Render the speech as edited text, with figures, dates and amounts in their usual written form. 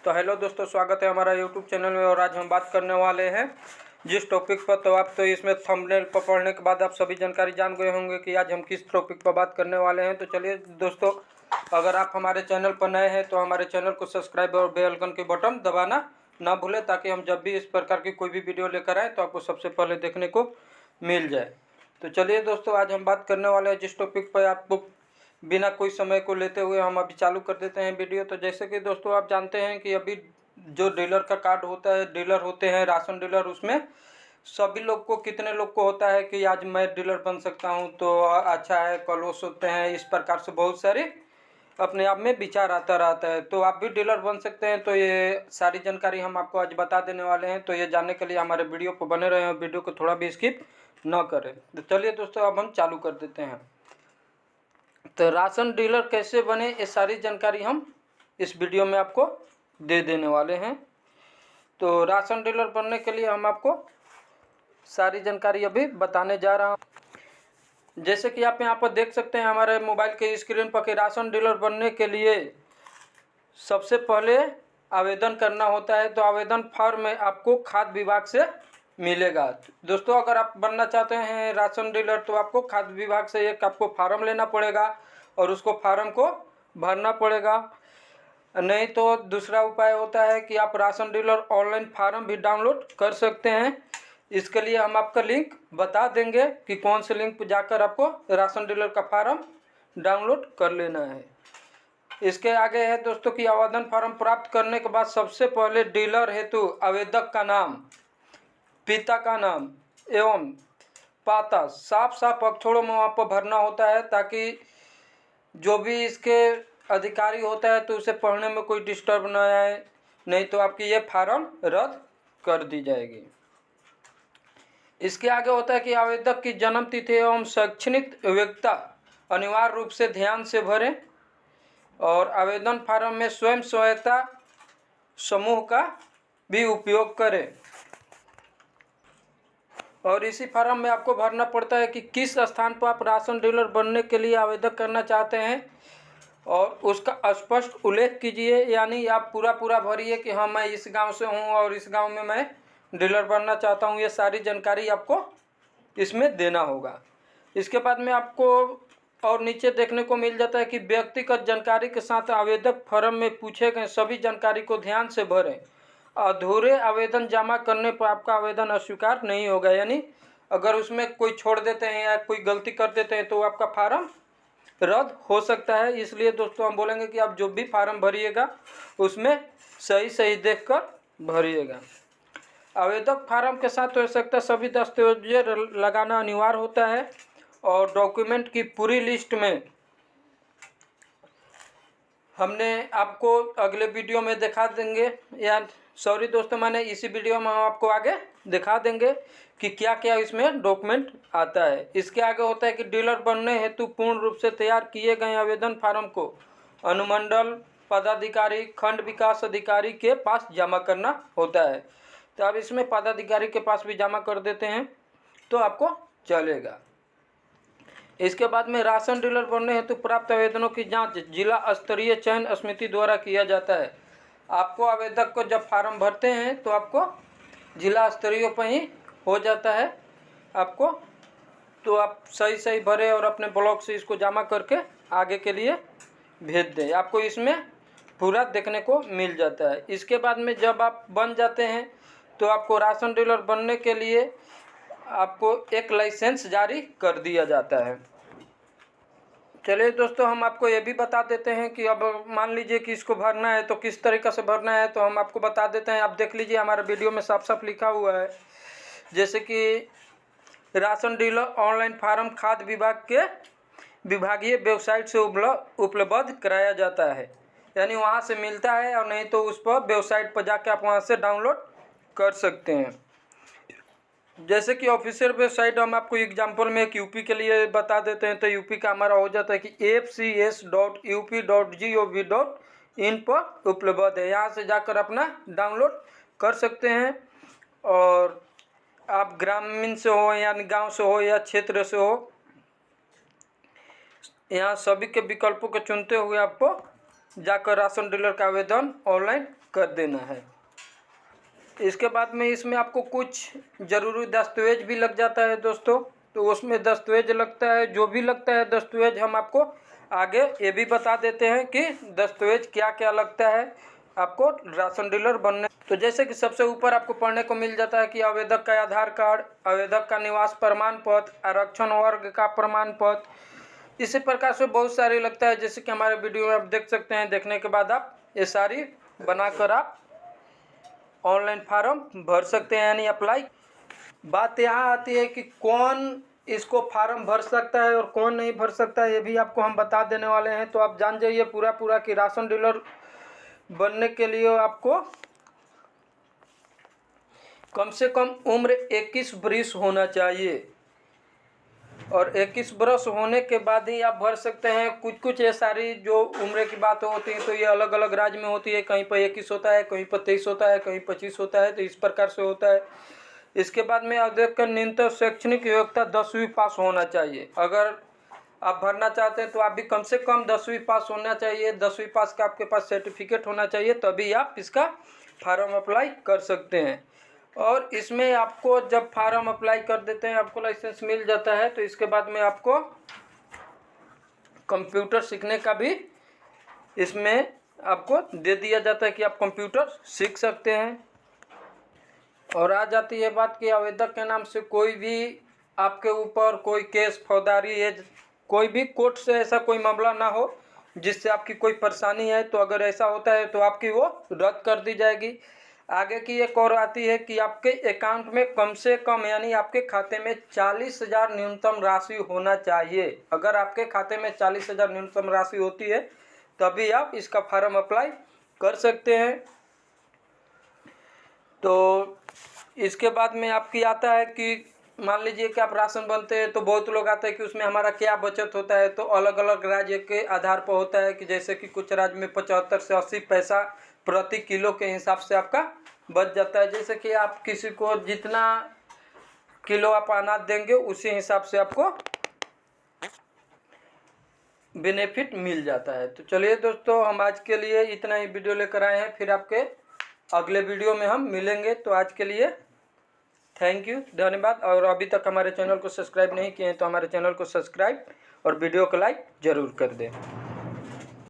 तो हेलो दोस्तों, स्वागत है हमारा यूट्यूब चैनल में। और आज हम बात करने वाले हैं जिस टॉपिक पर, तो आप तो इसमें थंबनेल पर पढ़ने के बाद आप सभी जानकारी जान गए होंगे कि आज हम किस टॉपिक पर बात करने वाले हैं। तो चलिए दोस्तों, अगर आप हमारे चैनल पर नए हैं तो हमारे चैनल को सब्सक्राइब और बेल आइकन के बटन दबाना ना भूलें, ताकि हम जब भी इस प्रकार की कोई भी वीडियो लेकर आए तो आपको सबसे पहले देखने को मिल जाए। तो चलिए दोस्तों, आज हम बात करने वाले हैं जिस टॉपिक पर, आपको बिना कोई समय को लेते हुए हम अभी चालू कर देते हैं वीडियो। तो जैसे कि दोस्तों आप जानते हैं कि अभी जो डीलर का कार्ड होता है, डीलर होते हैं राशन डीलर, उसमें सभी लोग को, कितने लोग को होता है कि आज मैं डीलर बन सकता हूं तो अच्छा है, कल वो सोचते हैं। इस प्रकार से बहुत सारी अपने आप में विचार आता रहता है। तो आप भी डीलर बन सकते हैं। तो ये सारी जानकारी हम आपको आज बता देने वाले हैं। तो ये जानने के लिए हमारे वीडियो पर बने रहे हैं, वीडियो को थोड़ा भी स्किप न करें। तो चलिए दोस्तों, अब हम चालू कर देते हैं। तो राशन डीलर कैसे बने, ये सारी जानकारी हम इस वीडियो में आपको दे देने वाले हैं। तो राशन डीलर बनने के लिए हम आपको सारी जानकारी अभी बताने जा रहा हूँ। जैसे कि आप यहाँ पर देख सकते हैं हमारे मोबाइल के स्क्रीन पर कि राशन डीलर बनने के लिए सबसे पहले आवेदन करना होता है। तो आवेदन फॉर्म आपको खाद्य विभाग से मिलेगा। दोस्तों, अगर आप बनना चाहते हैं राशन डीलर तो आपको खाद्य विभाग से एक आपको फार्म लेना पड़ेगा और उसको फार्म को भरना पड़ेगा। नहीं तो दूसरा उपाय होता है कि आप राशन डीलर ऑनलाइन फार्म भी डाउनलोड कर सकते हैं। इसके लिए हम आपका लिंक बता देंगे कि कौन से लिंक पर जाकर आपको राशन डीलर का फार्म डाउनलोड कर लेना है। इसके आगे है दोस्तों कि आवेदन फार्म प्राप्त करने के बाद सबसे पहले डीलर हेतु आवेदक का नाम, पिता का नाम एवं पता साफ साफ अक्षरों में वहाँ पर भरना होता है, ताकि जो भी इसके अधिकारी होता है तो उसे पढ़ने में कोई डिस्टर्ब न आए, नहीं तो आपकी ये फार्म रद्द कर दी जाएगी। इसके आगे होता है कि आवेदक की जन्म तिथि एवं शैक्षणिक योग्यता अनिवार्य रूप से ध्यान से भरें और आवेदन फार्म में स्वयं सहायता समूह का भी उपयोग करें। और इसी फार्म में आपको भरना पड़ता है कि किस स्थान पर आप राशन डीलर बनने के लिए आवेदन करना चाहते हैं और उसका स्पष्ट उल्लेख कीजिए। यानी आप पूरा भरिए कि हाँ, मैं इस गांव से हूँ और इस गांव में मैं डीलर बनना चाहता हूँ। ये सारी जानकारी आपको इसमें देना होगा। इसके बाद में आपको और नीचे देखने को मिल जाता है कि व्यक्तिगत जानकारी के साथ आवेदक फार्म में पूछे गए सभी जानकारी को ध्यान से भरें। अधूरे आवेदन जमा करने पर आपका आवेदन अस्वीकार नहीं होगा। यानी अगर उसमें कोई छोड़ देते हैं या कोई गलती कर देते हैं तो आपका फार्म रद्द हो सकता है। इसलिए दोस्तों हम बोलेंगे कि आप जो भी फार्म भरिएगा उसमें सही देखकर भरिएगा। आवेदक फार्म के साथ आवश्यकता सभी दस्तावेज लगाना अनिवार्य होता है और डॉक्यूमेंट की पूरी लिस्ट में हमने आपको अगले वीडियो में दिखा देंगे, या सॉरी दोस्तों, मैंने इसी वीडियो में हम आपको आगे दिखा देंगे कि क्या क्या इसमें डॉक्यूमेंट आता है। इसके आगे होता है कि डीलर बनने हेतु पूर्ण रूप से तैयार किए गए आवेदन फार्म को अनुमंडल पदाधिकारी, खंड विकास अधिकारी के पास जमा करना होता है। तो आप इसमें पदाधिकारी के पास भी जमा कर देते हैं तो आपको चलेगा। इसके बाद में राशन डीलर बनने हेतु प्राप्त आवेदनों की जांच जिला स्तरीय चयन समिति द्वारा किया जाता है। आपको आवेदक को जब फार्म भरते हैं तो आपको जिला स्तरीय पर ही हो जाता है आपको। तो आप सही भरें और अपने ब्लॉक से इसको जमा करके आगे के लिए भेज दें। आपको इसमें पूरा देखने को मिल जाता है। इसके बाद में जब आप बन जाते हैं तो आपको राशन डीलर बनने के लिए आपको एक लाइसेंस जारी कर दिया जाता है। चलिए दोस्तों, हम आपको ये भी बता देते हैं कि अब मान लीजिए कि इसको भरना है तो किस तरीक़े से भरना है। तो हम आपको बता देते हैं। आप देख लीजिए, हमारे वीडियो में साफ साफ लिखा हुआ है। जैसे कि राशन डीलर ऑनलाइन फार्म खाद्य विभाग के विभागीय वेबसाइट से उपलब्ध कराया जाता है। यानी वहाँ से मिलता है, और नहीं तो उस पर वेबसाइट पर जाके आप वहाँ से डाउनलोड कर सकते हैं। जैसे कि ऑफिशियल वेबसाइट हम आपको एग्जांपल में एक यूपी के लिए बता देते हैं। तो यूपी का हमारा हो जाता है कि fcs.up.gov.in पर उपलब्ध है। यहाँ से जाकर अपना डाउनलोड कर सकते हैं। और आप ग्रामीण से हो या गांव से हो या क्षेत्र से हो, यहाँ सभी के विकल्पों को चुनते हुए आपको जाकर राशन डीलर का आवेदन ऑनलाइन कर देना है। इसके बाद में इसमें आपको कुछ ज़रूरी दस्तावेज भी लग जाता है दोस्तों, तो उसमें दस्तावेज लगता है, जो भी लगता है दस्तावेज हम आपको आगे ये भी बता देते हैं कि दस्तावेज क्या क्या लगता है आपको राशन डीलर बनने। तो जैसे कि सबसे ऊपर आपको पढ़ने को मिल जाता है कि आवेदक का आधार कार्ड, आवेदक का निवास प्रमाण पत्र, आरक्षण वर्ग का प्रमाण पत्र, इसी प्रकार से बहुत सारी लगता है। जैसे कि हमारे वीडियो में आप देख सकते हैं, देखने के बाद आप ये सारी बनाकर आप ऑनलाइन फार्म भर सकते हैं, यानी अप्लाई। बात यहाँ आती है कि कौन इसको फार्म भर सकता है और कौन नहीं भर सकता है, ये भी आपको हम बता देने वाले हैं। तो आप जान जाइए पूरा कि राशन डीलर बनने के लिए आपको कम से कम उम्र 21 वर्ष होना चाहिए, और 21 वर्ष होने के बाद ही आप भर सकते हैं। कुछ ये सारी जो उम्र की बात होती है तो ये अलग अलग राज्य में होती है, कहीं पर 21 होता है, कहीं पर 23 होता है, कहीं 25 होता है, तो इस प्रकार से होता है। इसके बाद में आवेदक का न्यूनतम शैक्षणिक योग्यता 10वीं पास होना चाहिए। अगर आप भरना चाहते हैं तो आप भी कम से कम 10वीं पास होना चाहिए, 10वीं पास का आपके पास सर्टिफिकेट होना चाहिए, तभी आप इसका फार्म अप्लाई कर सकते हैं। और इसमें आपको जब फार्म अप्लाई कर देते हैं, आपको लाइसेंस मिल जाता है, तो इसके बाद में आपको कंप्यूटर सीखने का भी इसमें आपको दे दिया जाता है कि आप कंप्यूटर सीख सकते हैं। और आ जाती है बात कि आवेदक के नाम से कोई भी आपके ऊपर कोई केस, फौजदारी या कोई भी कोर्ट से ऐसा कोई मामला ना हो जिससे आपकी कोई परेशानी है, तो अगर ऐसा होता है तो आपकी वो रद्द कर दी जाएगी। आगे की एक और आती है कि आपके अकाउंट में कम से कम, यानी आपके खाते में 40,000 न्यूनतम राशि होना चाहिए। अगर आपके खाते में 40,000 न्यूनतम राशि होती है तभी आप इसका फार्म अप्लाई कर सकते हैं। तो इसके बाद में आपकी आता है कि मान लीजिए कि आप राशन बनते हैं तो बहुत लोग आते हैं कि उसमें हमारा क्या बचत होता है, तो अलग अलग राज्य के आधार पर होता है कि जैसे कि कुछ राज्य में 75 से 80 पैसा प्रति किलो के हिसाब से आपका बच जाता है। जैसे कि आप किसी को जितना किलो आप अनाज देंगे उसी हिसाब से आपको बेनिफिट मिल जाता है। तो चलिए दोस्तों, हम आज के लिए इतना ही वीडियो लेकर आए हैं, फिर आपके अगले वीडियो में हम मिलेंगे। तो आज के लिए थैंक यू, धन्यवाद। और अभी तक हमारे चैनल को सब्सक्राइब नहीं किए हैं तो हमारे चैनल को सब्सक्राइब और वीडियो को लाइक ज़रूर कर दें।